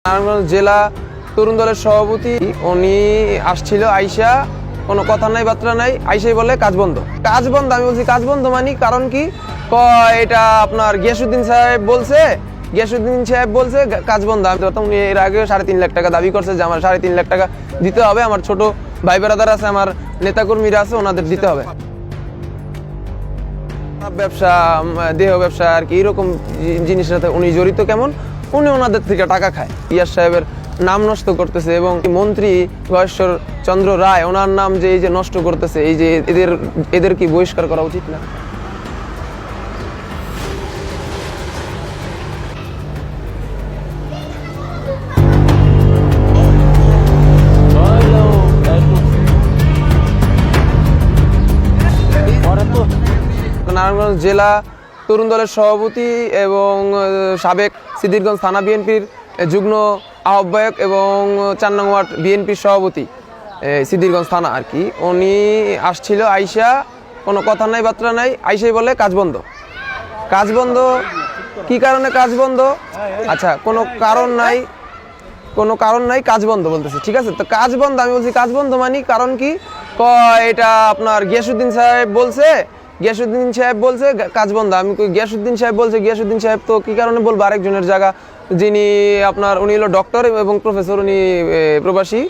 নারায়ণগঞ্জ জেলা তরুণ দলের সভাপতি উনি আসছিল, আইসা কোনো কথা নাই বার্তা নাই, আইসাই বলে কাজ বন্ধ। কাজ বন্ধ, আমি বলছি কাজ বন্ধ মানি কারণ কি? এটা আপনার গিয়াসউদ্দিন সাহেব বলছে, কাজ বন্ধ। আমি তো উনি এর আগে 3.5 লাখ টাকা দাবি করছে যে আমার 3.5 লাখ টাকা দিতে হবে, আমার ছোট ভাই বেড়াদার আছে, আমার নেতাকর্মীরা আছে, ওনাদের দিতে হবে। ব্যবসা, দেহ ব্যবসা আর কি, এরকম জিনিসের সাথে উনি জড়িত। কেমন উনি ওনাদের থেকে টাকা খায়, ইয়াস সাহেবের নাম নষ্ট করতেছে এবং মন্ত্রী গয়েশ্বর চন্দ্র রায় ওনার নাম যে এই যে নষ্ট করতেছে, এই যে এদের কি বহিষ্কার করা উচিত না? নারায়ণগঞ্জ জেলা তরুণ দলের সভাপতি এবং সাবেক সিদ্দিরগঞ্জ থানা বিএনপির যুগ্ম আহ্বায়ক এবং 4 নং ওয়ার্ড বিএনপির সভাপতি সিদ্দিরগঞ্জ থানা আর কি, উনি আসছিল, আইসা কোনো কথা নাই বার্তা নাই, আইসাই বলে কাজ বন্ধ। কাজ বন্ধ কি কারণে কাজ বন্ধ? আচ্ছা, কোনো কারণ নাই, কাজ বন্ধ বলতেছে। ঠিক আছে, তো কাজ বন্ধ, আমি বলছি কাজ বন্ধ মানি কারণ কি? এটা আপনার গিয়াসউদ্দিন সাহেব বলছে, কাজ বন্ধ। আমি গিয়াসউদ্দিন সাহেব তো কি কারণে বলবো? আরেকজনের জায়গা, যিনি আপনার উনি হলো ডক্টর এবং প্রফেসর, উনি প্রবাসী,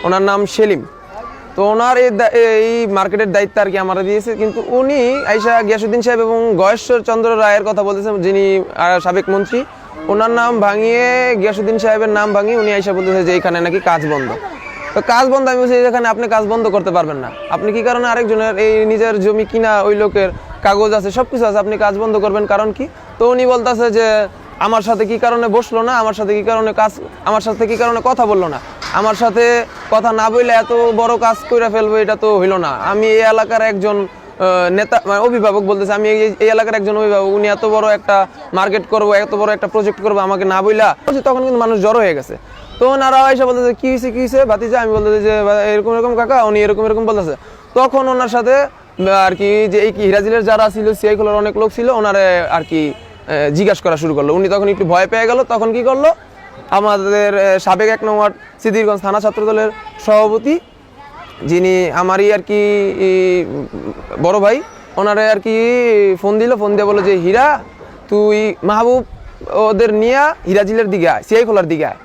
ওনার নাম সেলিম। তো ওনার এই মার্কেটের দায়িত্ব আর কি আমার দিয়েছে, কিন্তু উনি আইসা গিয়াসউদ্দিন সাহেব এবং গয়েশ্বর চন্দ্র রায়ের কথা বলতেছেন, যিনি সাবেক মন্ত্রী, ওনার নাম ভাঙিয়ে, গিয়াসউদ্দিন সাহেবের নাম ভাঙিয়ে উনি আইসা বলতেছে যে এইখানে নাকি কাজ বন্ধ। তো কাজ বন্ধ, আমি বলছি এখানে আপনি কাজ বন্ধ করতে পারবেন না। আপনি কি কারণে আরেকজনের এই নিজের জমি কিনা, ওই লোকের কাগজ আছে, সবকিছু আছে, আপনি কাজ বন্ধ করবেন কারণ কি? তো উনি বলতেছে যে আমার সাথে কি কারণে বসলো না, আমার সাথে কি কারণে কথা বললো না, আমার সাথে কথা না বললে এত বড় কাজ করে ফেলবো, এটা তো হইলো না। আমি এই এলাকার একজন নেতা, মানে অভিভাবক বলতেছে, আমি এই এলাকার একজন অভিভাবক, উনি এত বড় একটা মার্কেট করবো, এত বড় একটা প্রজেক্ট করবো, আমাকে না বইলা, তখন কিন্তু মানুষ জড়ো হয়ে গেছে। তো ওনারা এসে বলতেছে কি হয়েছে ভাতিজা? আমি বলতেছি যে এরকম কাকা, উনি এরকম বলতেছে। তখন ওনার সাথে আর কি যে এই হিরাজিলের যারা ছিল, সিআই খোলার অনেক লোক ছিল, ওনারে আর কি জিজ্ঞাসা করা শুরু করলো। উনি তখন একটু ভয় পেয়ে গেল। তখন কি করলো, আমাদের সাবেক 1 নং ওয়ার্ড সিদ্দিরগঞ্জ থানা ছাত্র দলের সভাপতি, যিনি আমারই আর কি বড় ভাই, ওনারে আর কি ফোন দিয়ে বলো যে হীরা, তুই মাহবুব ওদের নিয়ে হিরাজিলের দিকে আয়, সিআই খোলার দিকে আয়।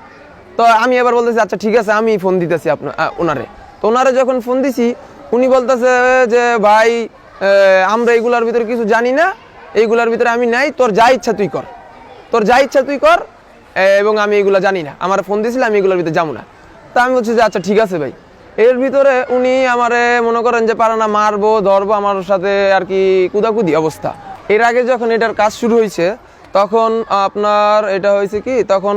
তো আমি এবার বলতেছি আচ্ছা ঠিক আছে, আমি ফোন দিতেছি ওনারে। তো ওনারে যখন ফোন দিছি, উনি বলতেছে যে ভাই আমরা এইগুলার ভিতরে কিছু জানি না, এইগুলার ভিতরে আমি নাই, তোর যা ইচ্ছা তুই কর, এবং আমি এইগুলা জানি না, আমার ফোন দিয়েছিল, আমি এগুলোর ভিতরে যাবো না। তা আমি বলছি যে আচ্ছা ঠিক আছে ভাই। এর ভিতরে উনি আমারে মনে করেন যে পারে না, মারবো ধরবো, আমার সাথে আর কি কুদাকুদি অবস্থা। এর আগে যখন এটার কাজ শুরু হয়েছে, তখন আপনার এটা হয়েছে কি, তখন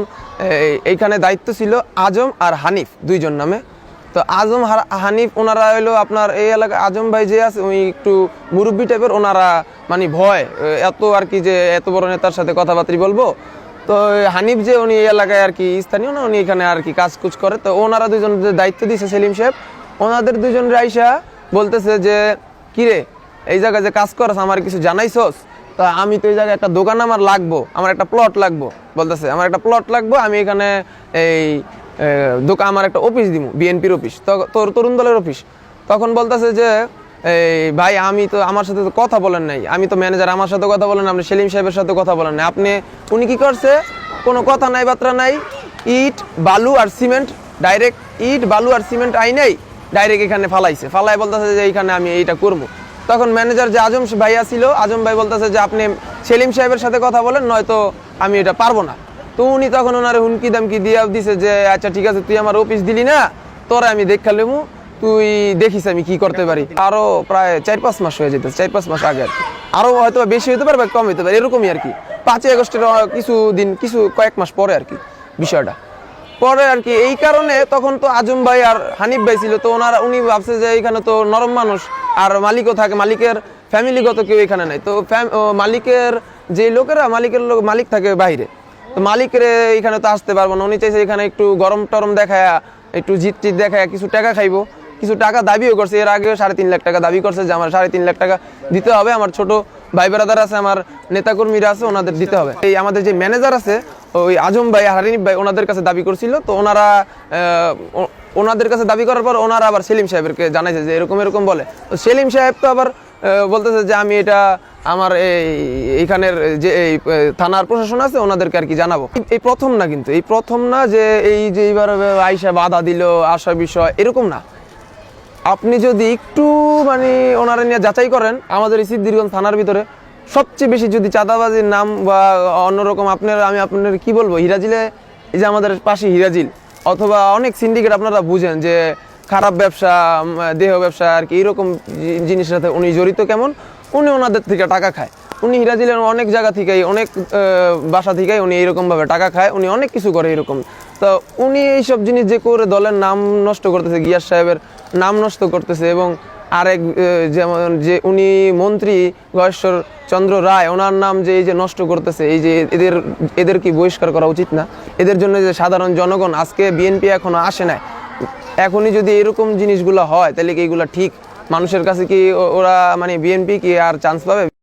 এইখানে দায়িত্ব ছিল আজম আর হানিফ, 2 জন নামে। তো আজম হানিফ ওনারা হইলো আপনার এই এলাকায়, আজম ভাই যে আছে উনি একটু মুরব্বী টাইপের, ওনারা মানে ভয় এত আর কি, যে এত বড় নেতার সাথে কথাবার্তা বলবো। তো হানিফ যে উনি এই এলাকায় আর কি স্থানীয় না, উনি এখানে আর কি কাজকুজ করে। তো ওনারা 2 জন যে দায়িত্ব দিয়েছে সেলিম সাহেব, ওনাদের 2 জন আইসা বলতেছে যে কিরে এই জায়গায় যে কাজ করছ, আমার কিছু জানাইছস? তা আমি তো এই জায়গায় একটা দোকান আমার লাগবো, আমার একটা প্লট লাগবো, বলতেছে আমার একটা প্লট লাগবো, আমি এখানে এই দোকান, আমার একটা অফিস দিব, বিএনপির অফিস, তোর তরুণ দলের অফিস। তখন বলতেছে যে এই ভাই আমি তো, আমার সাথে তো কথা বলেন নাই, আমি তো ম্যানেজার, আমার সাথে কথা বলেন, আপনি সেলিম সাহেবের সাথে কথা বলেন নাই। উনি কি করছে, কোনো কথা নাই বার্তা নাই, ইট বালু আর সিমেন্ট আইনেই ডাইরেক্ট এখানে ফালাই বলতেছে যে এইখানে আমি এইটা করবো। তখন ম্যানেজার যে আজম ভাইয়া ছিল, আজম ভাই বলতেছে যে আপনি সেলিম সাহেবের সাথে কথা বলেন, নয়তো আমি এটা পারবো না। তো উনি তখন ওনারে হুমকি দামকি দিয়ে দিছে যে আচ্ছা ঠিক আছে, তুই আমার অফিস দিলি না, তোরা আমি দেখা লেবু, তুই দেখিস আমি কি করতে পারি। আরো প্রায় 4-5 মাস হয়ে যেতেছে, 4-5 মাস আগে আর কি, আরো হয়তো বেশি হতে পারে বা কম হতে পারে, এরকমই আর কি। 5 আগস্টের কয়েক মাস পরে আর কি বিষয়টা পরে আর কি। এই কারণে তখন তো আজম ভাই আর হানিফ ভাই ছিল, তো উনি ভাবছে যে এইখানে তো নরম মানুষ আর মালিকও থাকে, মালিকের ফ্যামিলিগত কেউ এখানে নাই। তো মালিকের যে লোকেরা, মালিক থাকে বাইরে, তো মালিকের এখানে তো আসতে পারবো না। উনি চাইছে এখানে একটু গরম টরম দেখায়, একটু জিত দেখায় কিছু টাকা খাইবো, কিছু টাকা দাবিও করছে। এর আগে 3.5 লাখ টাকা দাবি করছে যে আমার 3.5 লাখ টাকা দিতে হবে, আমার ছোট ভাই বেড়াদার আছে, আমার নেতাকর্মীরা আছে, ওনাদের দিতে হবে। এই আমাদের যে ম্যানেজার আছে, ওই আজম ভাই হারিফ ভাই ওনাদের কাছে দাবি করছিল। তো ওনাদের কাছে দাবি করার পর ওনারা আবার সেলিম সাহেবকে জানাইছে যে এরকম এরকম বলে। তো সেলিম সাহেব তো আবার বলতেছে যে আমি এটা আমার এইখানের যে এই থানার প্রশাসন আছে ওনাদেরকে আর কি জানাবো। এই প্রথম না, কিন্তু এই প্রথম না যে এইবার আইসা বাধা দিল আসার বিষয়, এরকম না। আপনি যদি একটু মানে ওনারা নিয়ে যাচাই করেন, আমাদের এই সিদ্ধিরগঞ্জ থানার ভিতরে সবচেয়ে বেশি যদি চাঁদাবাজির নাম বা অন্যরকম আমি আপনার কি বলবো, হিরাজিলে, এই যে আমাদের পাশে হিরাজিল অথবা অনেক সিন্ডিকেট আপনারা বুঝেন যে খারাপ ব্যবসা, দেহ ব্যবসা আর কি, এইরকম জিনিসের সাথে উনি জড়িত। কেমন উনি ওনাদের থেকে টাকা খায়, উনি হিরাজিলের অনেক জায়গা থেকেই, অনেক বাসা থেকেই উনি এইরকমভাবে টাকা খায়, উনি অনেক কিছু করে এরকম। তো উনি এইসব জিনিস যে করে দলের নাম নষ্ট করতেছে, গিয়াস সাহেবের নাম নষ্ট করতেছে। এবং আরেক যেমন যে উনি মন্ত্রী গয়েশ্বর চন্দ্র রায়, ওনার নাম যে এই যে নষ্ট করতেছে, এই যে এদের কি বহিষ্কার করা উচিত না? এদের জন্য যে সাধারণ জনগণ আজকে বিএনপি এখনো আসে নাই, এখনই যদি এরকম জিনিসগুলো হয় তাহলে কি এগুলো ঠিক? মানুষের কাছে কি ওরা মানে বিএনপি কি আর চান্স পাবে?